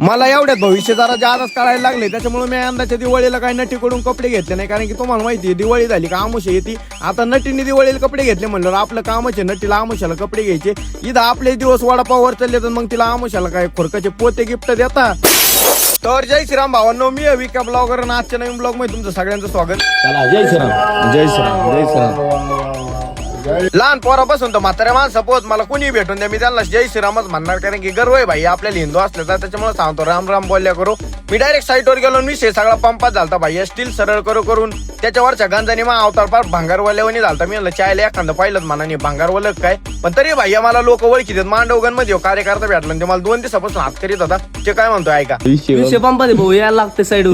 मला एवढ्यात भविष्य जरा जादाच कळायला लागले, त्याच्यामुळे मी यंदाच्या दिवाळीला काही नटीकडून कपडे घेतले नाही. कारण की तुम्हाला माहिती आहे दिवाळी झाली का आमुषा येते. आता नटीने दिवाळीला कपडे घेतले म्हणलं आपलं कामच आहे नटीला आमुषाला कपडे घ्यायचे. इथं आपले दिवस वडापाववर चालले तर मग तिला आमुषाला काय खोरकाचे पोते गिफ्ट देता. तर जय श्रीराम भावांनो, मी विका ब्लॉगर आणि आजच्या नवीन ब्लॉग मध्ये तुमचं सगळ्यांचं स्वागत. चला जय श्रीराम जय श्रीराम जय श्रीराम. लहान पोरापासून तर म्हाताऱ्या माणसं पोहोच मला कुणी भेटून द्या, मी त्यांना जय श्रीरामच म्हणणार. कारण की गर्व आहे भाई आपल्याला हिंदू असल्याचा, त्याच्यामुळे सांगतो राम राम बोलल्या करू. मी डायरेक्ट साईटवर गेलो, विषय सगळा पंपात झालता भाई. स्टील सरळ करून त्याच्यावरच्या गांजाने मा अवतार पार भांगारवाल्यावानी झालता. मी म्हणलं चायला एखादं पाहिलं मनाने भांगारवालं काय, पण तरी भाई मला लोक ओळखी देत. मांडवगण मध्ये कार्यकर्ता भेटला ते मला 2 दिवसापासून हात करीत होता. ते काय म्हणतोय ऐका, विषय पंपा भाऊ यायला लागते साईड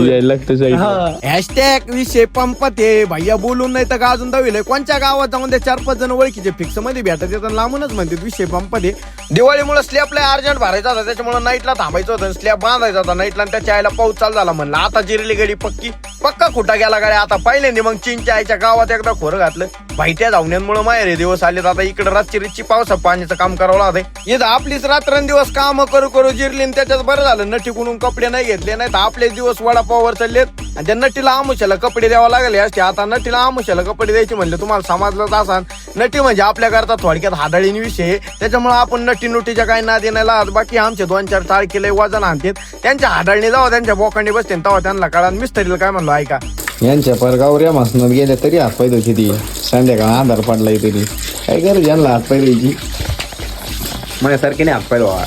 हॅशटॅग विषय पंपात हे भैया बोलून नाही तर का अजून दविलंय. कोणत्या गावात जाऊन 4-5 जण ओळखीचे फिक्स मध्ये भेटत येतात, लांबूनच म्हणतात विषय पंपात हे. दिवाळीमुळे स्लॅबला अर्जंट भरायचा होता, त्याच्यामुळे नाईटला थांबायचं होतं. स्लॅब बांधायचा होता नाईटला, त्याच्या आईला पाऊस चालू झाला. म्हणलं आता जिरली गडी पक्का खुटा गेला गाड्या. आता पहिल्यांदा मग चिंच्या आईच्या गावात एकदा खोरं घातलं भाई. त्या धावण्यांमुळे माहेर दिवस आले. आता इकडे रातची रिच्ची पावसा पाण्याचं काम करावं लागतंय. इथं आपलीच रात्रंदिवस काम करू जिरली. त्याच्यात बरं झालं नटीकडून कपडे नाही घेतले, नाही तर आपले दिवस वडापाववर चाललेत. आणि त्या नटीला आमुषाला कपडे द्यावा लागले असते. आता नटीला आमुषाला कपडे द्यायचे म्हणले तुम्हाला समजलंच असान. नटी म्हणजे आपल्याकरता थोडक्यात हाडाळीन विषय, त्याच्यामुळे आपण नटी नुटीच्या काही नादी नाही लागत. बाकी आमचे 2-4 तारखेला वजन आणतात, त्यांच्या हाडाळणी जावं त्यांच्या बोकांडी बसते तेव्हा त्यांना कळा. मिस्त्रीला काय म्हणलो ऐका, यांच्या परगावऱ्या मासनात गेल्या तरी हात पाय द्यायची ती संध्याकाळ आधार पडलाय तरी काय गरज यांना हात पाय द्यायची. माझ्यासारखे नाही हात पाय व्हा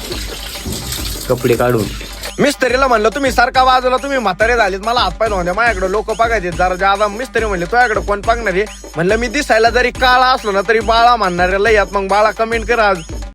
कपडे काढून. मिस्त्रीला म्हणलं तुम्ही सारखा बाजूला, तुम्ही म्हातारे झालेत, मला हातपाय धुवून द्या. माझ्याकडे लोक बघायचे जरा जादा. मिस्त्री म्हणले तुझ्याकडे कोण बघणार आहे. म्हणलं मी दिसायला जरी काळा असलो ना तरी बाळा म्हणणार लय यात. मग बाळा कमेंट करा आज.